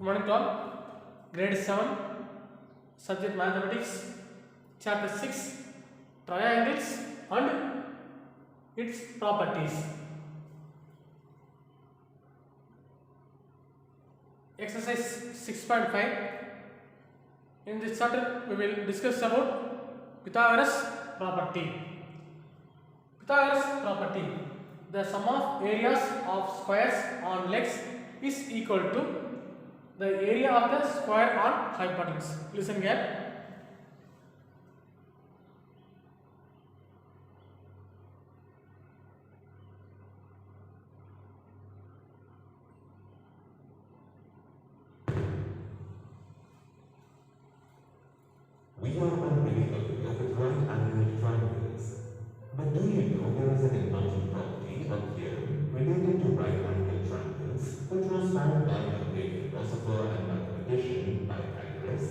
Good morning to all. Grade 7, subject mathematics, chapter 6, triangles and its properties. Exercise 6.5. In this chapter, we will discuss about Pythagoras property. Pythagoras property. The sum of areas of squares on legs is equal to the area of the square on hypotenuse. Listen here. We are already aware of right-angled triangles. But do you know there is an important property or theorem related to right-angled triangles which was found by a great philosopher and mathematician Pythagoras?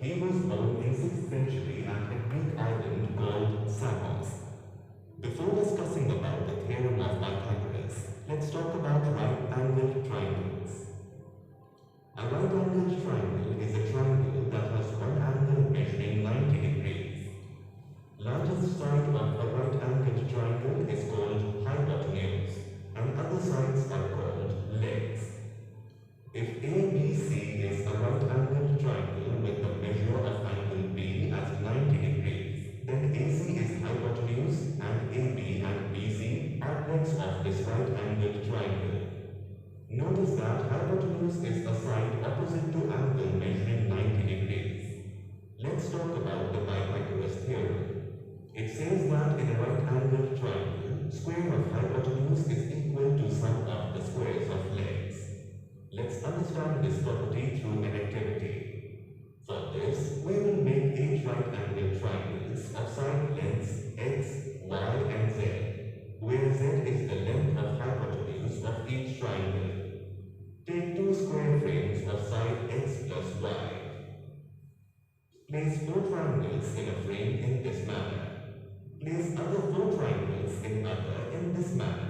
He was born in 6th century at a Greek island called Samos. Before discussing about the theorem of Pythagoras, let's talk about right-angled triangles. A right-angled triangle is a triangle that has one angle measuring 90 degrees. Largest side of a right-angled triangle is called hypotenuse, and other sides are called legs. If ABC is a right-angled triangle with the measure of angle B as 90 degrees, then AC is hypotenuse and AB and BC are legs of this right-angled triangle. Notice that hypotenuse is a side opposite to angle measuring 90 degrees. Let's talk about the Pythagoras theorem. It says that in a right-angled triangle, square of hypotenuse is equal to sum of the squares of legs. Let's understand this property through an activity. For this, we will make 8 right-angled triangles of side lengths x, y, and z, where z is the length of hypotenuse of each triangle. Take 2 square frames of side x plus y. Place 4 triangles in a frame in this manner. Place other 4 triangles in this manner.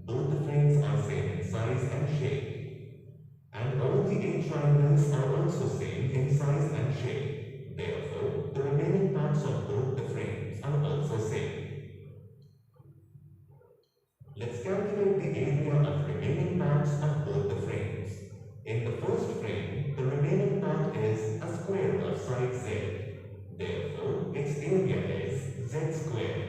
Both the frames are same in size and shape. And all the 8 triangles are also same in size and shape. Therefore, the remaining parts of both the frames are also same. Let's calculate the area of remaining parts of both the frames. In the first frame, the remaining part is a square of side z. Therefore, its area is z squared.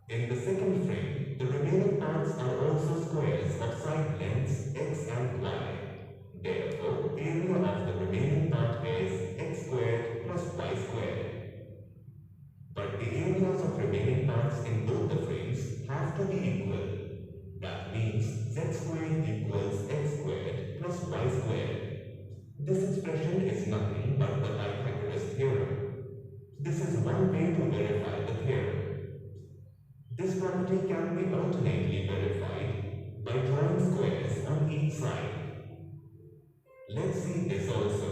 In the second frame, the remaining parts are also squares of side lengths x and y. Therefore, area of the remaining part is x squared plus y squared. But the areas of remaining parts in both the frames have to be equal. That means z squared equals x squared plus y squared. This expression is nothing but the Pythagoras theorem. This is one way to verify the theorem. This property can be alternately verified by drawing squares on each side. Let's see this also.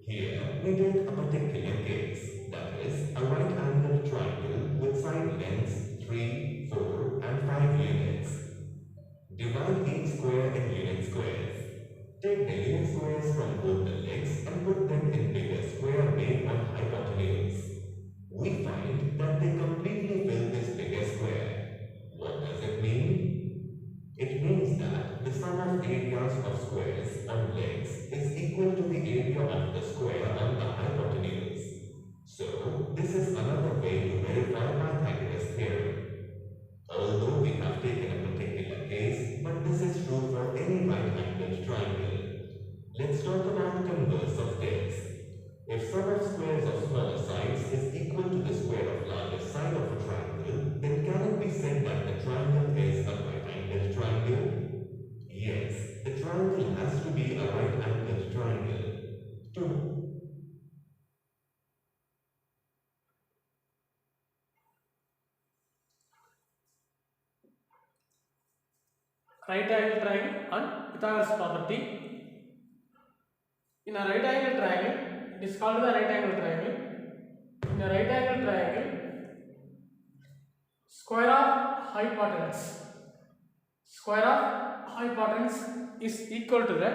Here we take a particular case, that is a right-angled triangle with side lengths 3, 4 and 5 units. Divide each square in unit squares. Take the unit squares from both the legs and put them in bigger square made on hypotenuse. We find that they completely fill this bigger square. What does it mean? It means that the sum of areas of squares on legs is equal to the area of the square on the hypotenuse. So, this is another way to verify Pythagoras theorem. Although we have taken a particular case, but this is true for any right-angled triangle. Let's talk about converse of this. If sum of squares of smaller sides is equal to the square of largest side of a triangle, then can it be said that the triangle is a right-angled triangle? Yes, the triangle has to be a right-angled triangle. 2. Right angle triangle and Pythagoras property. In a right angle triangle, it is called the right angle triangle. In a right angle triangle, square of hypotenuse is equal to the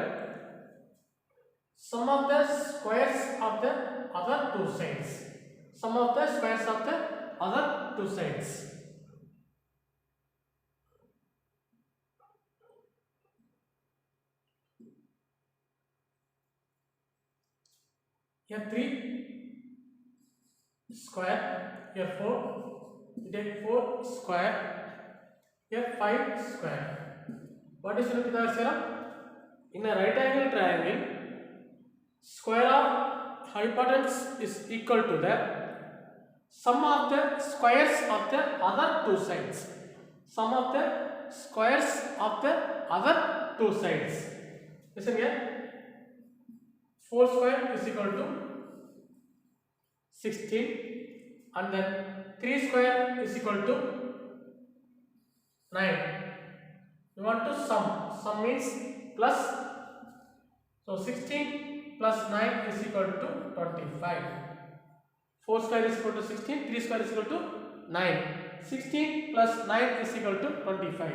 sum of the squares of the other two sides. Sum of the squares of the other two sides. Here 3 square, here 4, we take 4 square, here 5 square. What is Pythagoras theorem? In a right angle triangle, square of hypotenuse is equal to the sum of the squares of the other two sides. Sum of the squares of the other two sides. Listen here. 4 square is equal to 16, and then 3 square is equal to 9. We want to sum. Sum means plus. So 16 plus 9 is equal to 25. 4 square is equal to 16, 3 square is equal to 9. 16 plus 9 is equal to 25.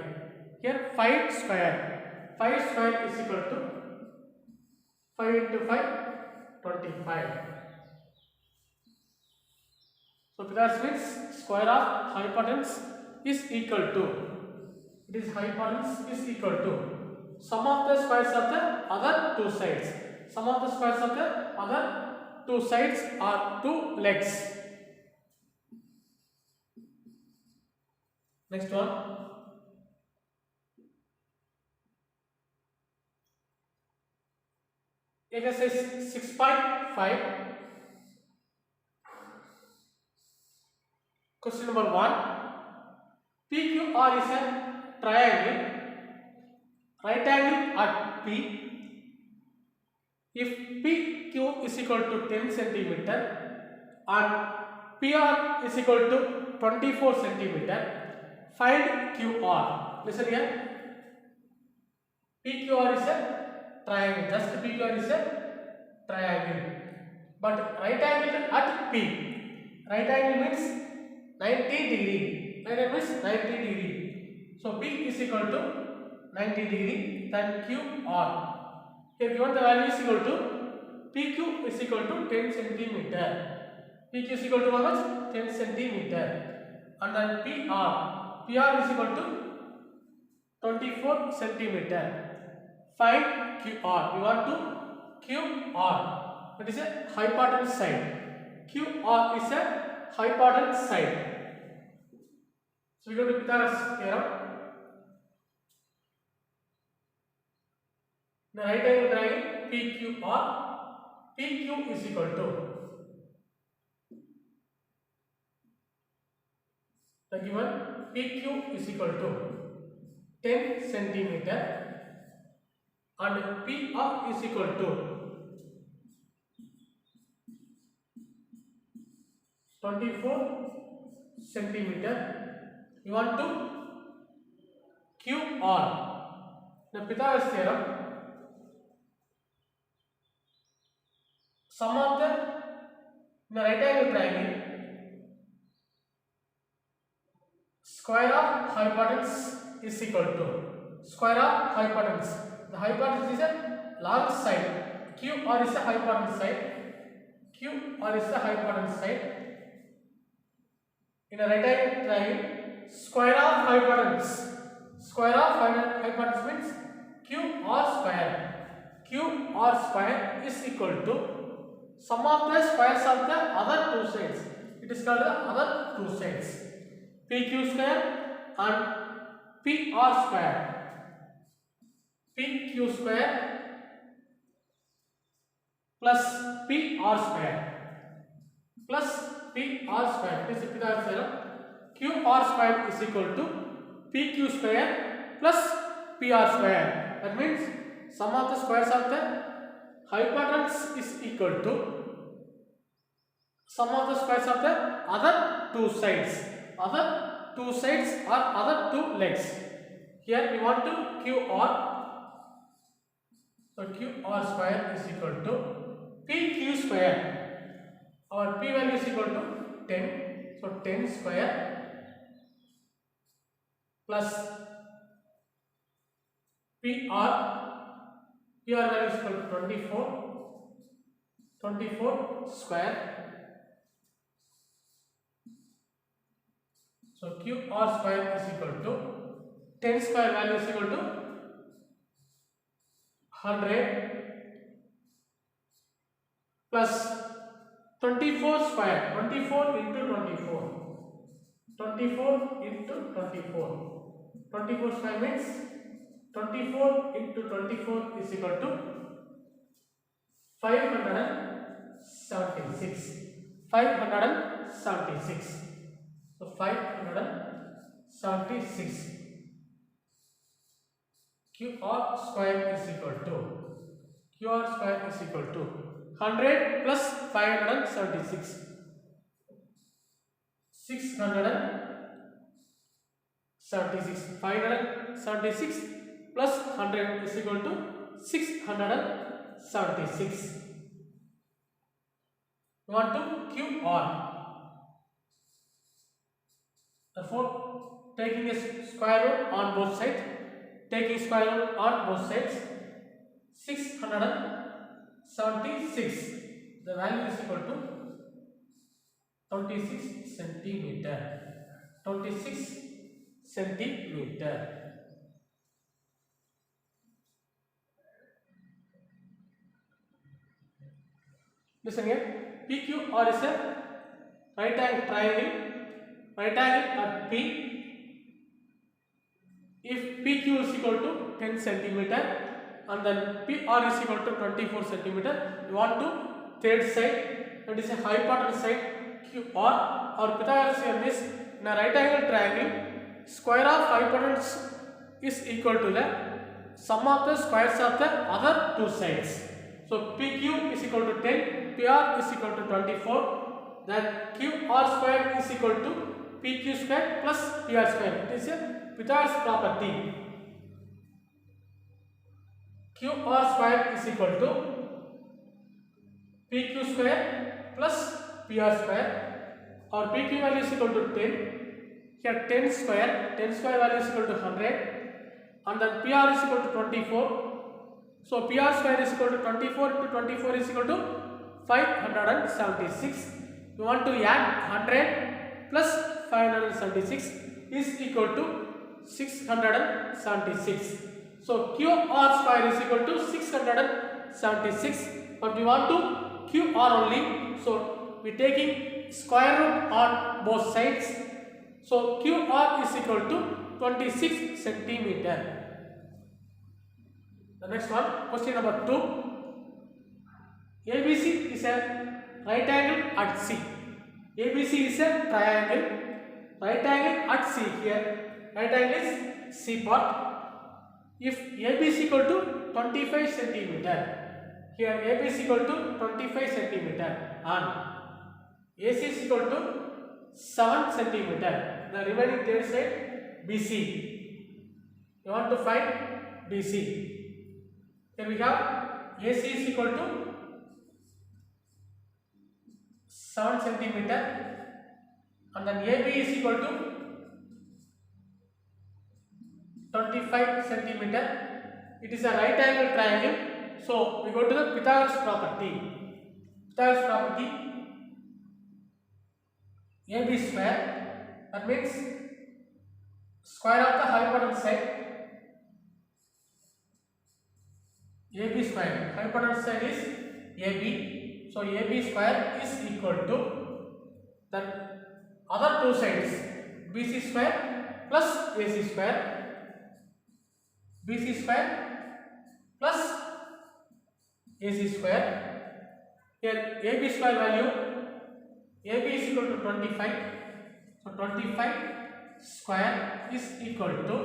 Here 5 square. 5 square is equal to 5 into 5, 25. So Pythagoras means square of hypotenuse is equal to, it is hypotenuse is equal to sum of the squares of the other two sides. Sum of the squares of the other two sides are two legs. Next one. Exercise 6.5. Question number 1. PQR is a triangle, right angle at P. If PQ is equal to 10 centimeter and PR is equal to 24 centimeter, find QR. Listen here. PQR is a triangle. Just PQR is a triangle. But right angle at P. Right angle means 90 degree. Right angle means 90 degree. So P is equal to 90 degree. Then QR. Here given the value is equal to PQ is equal to 10 centimeter. PQ is equal to how much? 10 centimeter. And then PR is equal to 24 centimeter. Find QR. We want to QR. That is a hypotenuse side. QR is a hypotenuse side. So we go to Pythagoras theorem. The right angle triangle PQR. PQ is equal to the given PQ is equal to 10 centimeter and PR is equal to 24 centimeter. You want to QR. The Pythagoras theorem. Sum of the right angle triangle, square of hypotenuse is equal to square of hypotenuse. The hypotenuse is a long side. QR is a hypotenuse side. QR is the hypotenuse side. In a right angle triangle, square of hypotenuse. Square of hypotenuse means QR square. QR square is equal to sum of the squares of the other two sides. It is called the other two sides. PQ square and PR square. PQ square plus PR square plus PR square. This is Pythagoras theorem. QR square is equal to PQ square plus PR square. That means sum of the squares of the hypotenuse is equal to sum of the squares of the other two sides. Other two sides or other two legs. Here we want to QR. So QR square is equal to PQ square. Our P value is equal to 10. So 10 square plus PR. PR value is equal to 24. 24 square. So QR square is equal to 10 square value is equal to 100 plus 24 square, 24 into 24, 24 into 24, 24 square means 24 into 24 is equal to 576, 576. So 576 QR square is equal to 100 plus 576, 676. 576 plus 100 is equal to 676. We want to QR. Therefore, taking a square root on both sides, 676. The value is equal to 26 centimeter. 26 centimeter. Listen here. PQR is a right angle triangle. Right angle at P. If PQ is equal to 10 centimeter and then PR is equal to 24 centimeter, you want to third side, that is a hypotenuse side QR. Our Pythagoras theorem is in a right angle triangle, square of hypotenuse is equal to the sum of the squares of the other two sides. So PQ is equal to 10, PR is equal to 24, then QR square is equal to PQ square plus PR square. It is a Pythagoras property. QR square is equal to PQ square plus PR square. Our PQ value is equal to 10. Here 10 square value is equal to 100, and then PR is equal to 24. So PR square is equal to 24 into 24 is equal to 576. You want to add 100 plus 576 is equal to 676. So QR square is equal to 676, but we want to QR only. So we taking square root on both sides. So QR is equal to 26 centimeter. The next one, question number 2. ABC is a right angle at C. ABC is a triangle. Right angle at C here. Right angle is C part. If AB is equal to 25 centimeter, here AB is equal to 25 centimeter and AC is equal to 7 centimeter. The remaining third side BC. You want to find BC. Here we have AC is equal to 7 centimeter and then AB is equal to 25 centimeter. It is a right angle triangle. So we go to the Pythagoras property. Pythagoras property, AB square, that means square of the hypotenuse side. AB square, hypotenuse side is AB. So AB square is equal to the other two sides, BC square plus AC square. BC square plus AC square. Here AB square value, AB is equal to 25. So 25 square is equal to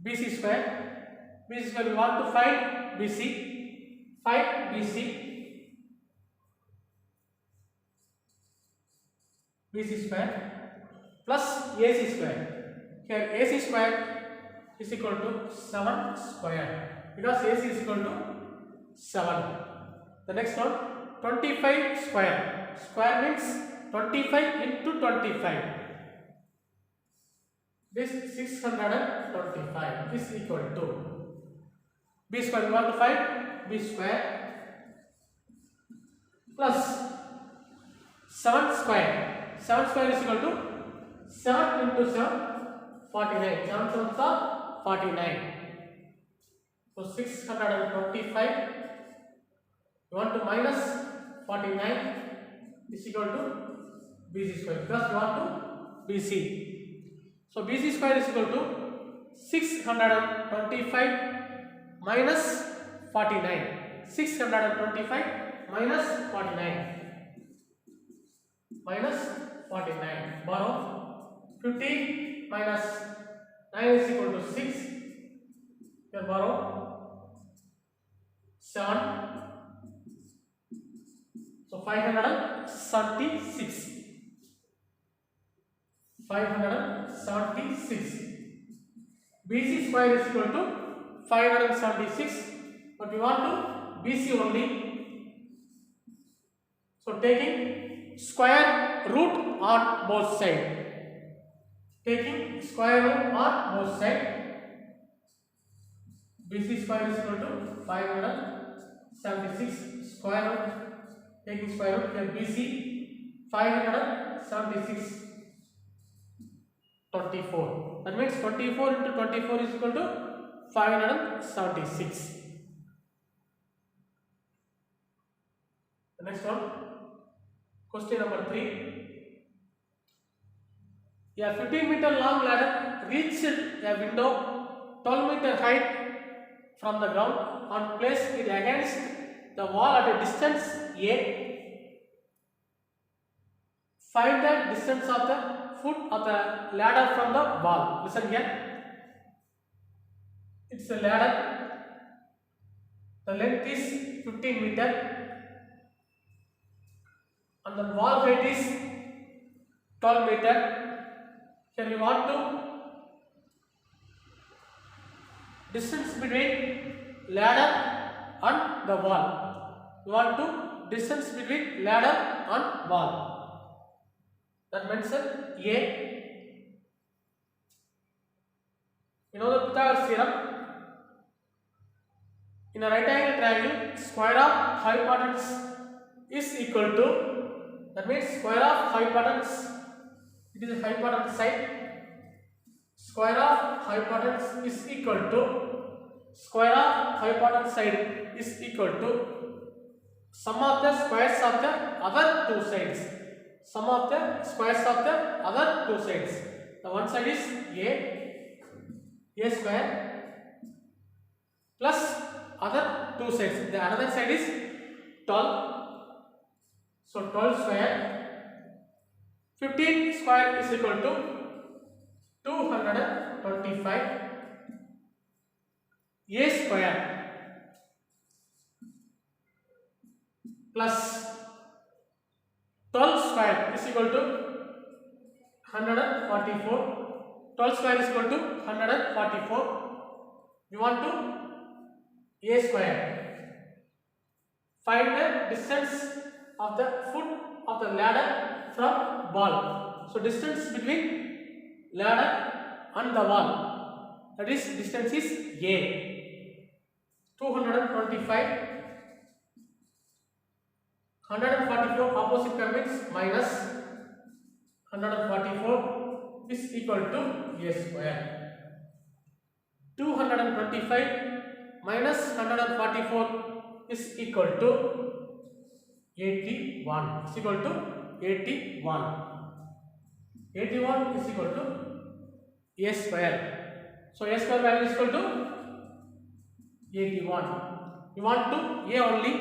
BC square. BC square, we want to find BC. Find BC. BC square plus AC square. Here AC square is equal to 7 square because AC is equal to 7. The next one, 25 square. Square means 25 into 25. This 625 is equal to B square. We want to find B square plus 7 square. 7 square is equal to 7 into 7, 49. 7 sevens are 49. So 625. You want to minus 49 is equal to BC square because you want to BC. So BC square is equal to 625 minus 49. 625 minus 49. Minus 49. Borrow 50 minus 9 is equal to 6. Here borrow 7. So 576. 576. BC square is equal to 576. But we want to BC only. So taking square root on both sides. Taking square root on both sides. BC square is equal to 576 square root. Taking square root here BC 576 24. That means 24 into 24 is equal to 576. The next one, question number 3. A 15-meter long ladder reached a window 12 meter height from the ground and placed it against the wall at a distance A. Find the distance of the foot of the ladder from the wall. Listen here. It's a ladder. The length is 15 meter and the wall height is 12 meter. Here we want to distance between ladder and the wall. We want to distance between ladder and wall. That mention A. You know the Pythagoras theorem. In a right angle triangle, square of hypotenuse is equal to, that means square of hypotenuse, it is a hypotenuse side. Square of hypotenuse is equal to, square of hypotenuse side is equal to sum of the squares of the other two sides. Sum of the squares of the other two sides. The one side is A square plus other two sides. The another side is 12. So 12 square. 15 square is equal to 225. A square plus 12 square is equal to 144. 12 square is equal to 144. We want to A square. Find the distance of the foot of the ladder from wall. So distance between ladder and the wall, that is distance is A. 225. 144 opposite term means minus 144 is equal to A square. 225 minus 144 is equal to 81. Is equal to 81. 81 is equal to A square. So A square value is equal to 81. You want to A only.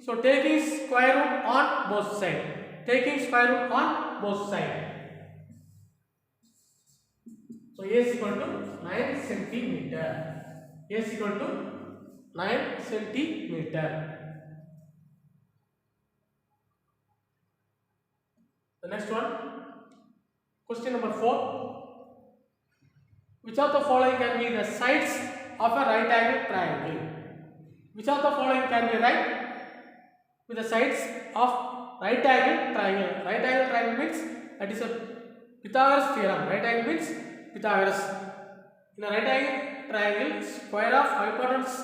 So taking square root on both sides. Taking square root on both sides. So A is equal to 9 centimeter. A is equal to 9 centimeter. The next one, question number 4. Which of the following can be the sides of a right angle triangle? Which of the following can be right with the sides of right angle triangle? Right angle triangle means that is a Pythagoras theorem. Right angle means Pythagoras. In a right angle triangle, square of hypotenuse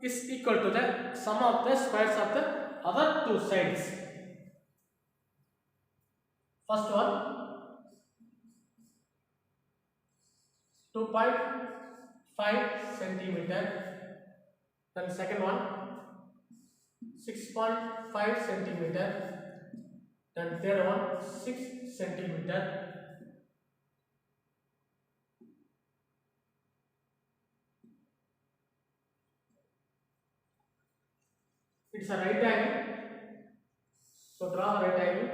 is equal to the sum of the squares of the other two sides. First one 2.5 centimeter, then second one 6.5 centimeter, then third one 6 centimeter. It's a right angle, so draw a right angle.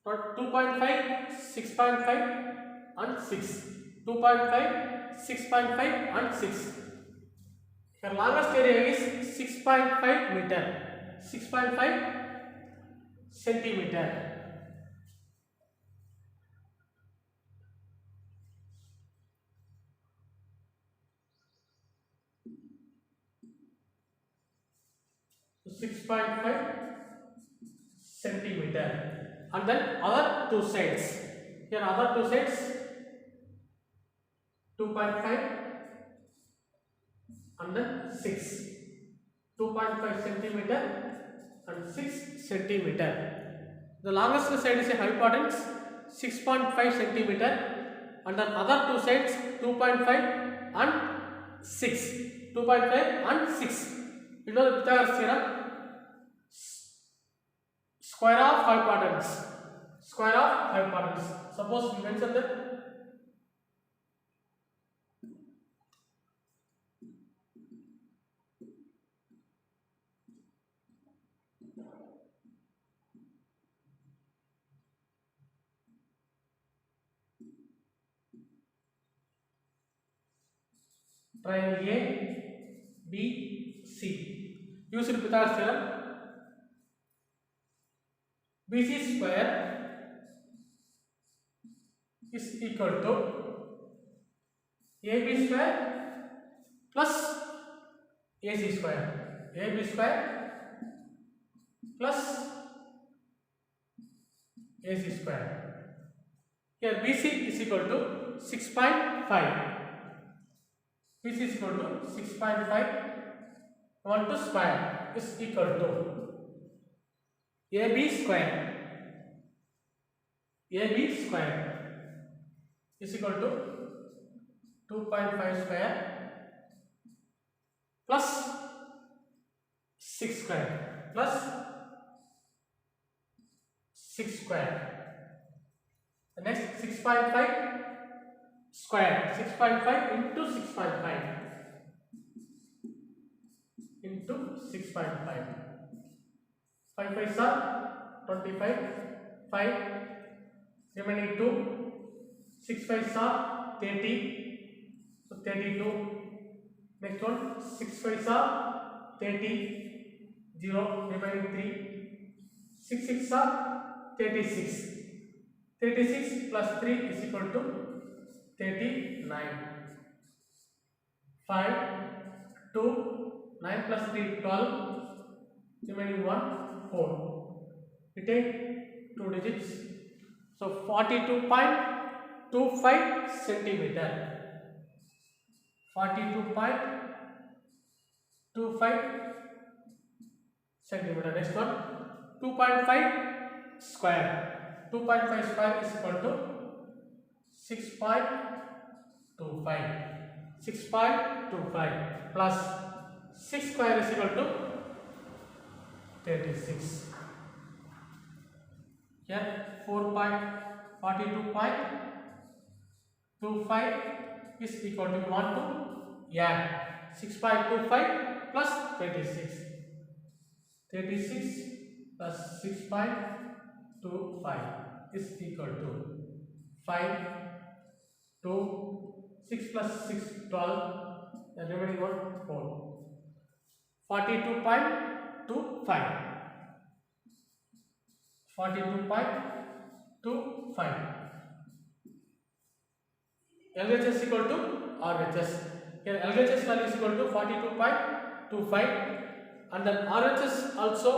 For 2.5, 6.5 and 6. 2.5, 6.5 and 6. Your longest area is 6.5 meter. 6.5 centimeter. So 6.5 centimeter. And then other two sides. Here other two sides 2.5 and then 6. 2.5 centimeter and 6 centimeter. The longest side is a hypotenuse 6.5 centimeter and then other two sides 2.5 and 6. 2.5 and 6. You know the Pythagoras theorem? Square of hypotenuse. Square of hypotenuse. Suppose we mention that triangle A, B, C. Using Pythagoras theorem, BC square is equal to AB square plus AC square. AB square plus AC square. Here BC is equal to 6.5. BC is equal to 6.5. 1 to square is equal to AB square. AB square is equal to 2.5 square plus 6 square plus 6 square. The next 6.5 square. 6.5 into 6.5 into 6.5. 5 5s are 25. 5 remaining 2. 6 5s are 30. So 32. Next one 6 5s are 30. 0 remaining 3. 6 6 are 36. 36 plus 3 is equal to 39. 5 2 9 plus 3 12. Remaining 1 4. We take 2 digits. So 42.25 centimeter. 42.25 centimeter. Next one 2.5 square. 2.5 square is equal to 6.25. 6.25 plus 6 square is equal to 36. Here 42.25 is equal to 1 to 6.25 plus 36. 36 plus 6.25 is equal to 5 2 6 plus 6 12. The remaining one 4. 42.25. 42.25. LHS equal to RHS. Here LHS value is equal to 42.25 and then RHS also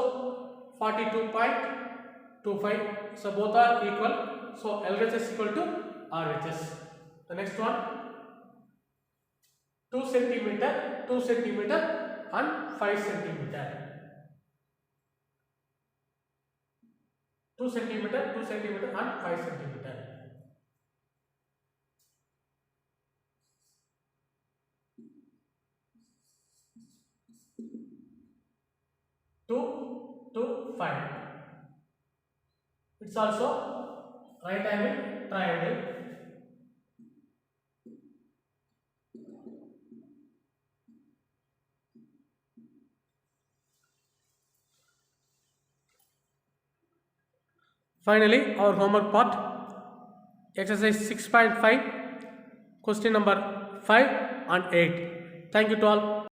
42.25. So both are equal. So LHS equal to RHS. The next one 2 centimeter and 5 centimeter. 2 centimeter, 2 centimeter and 5 centimeter. Two to 5. It's also right angle triangle. Finally, our homework part, exercise 6.5, question number 5 and 8. Thank you to all.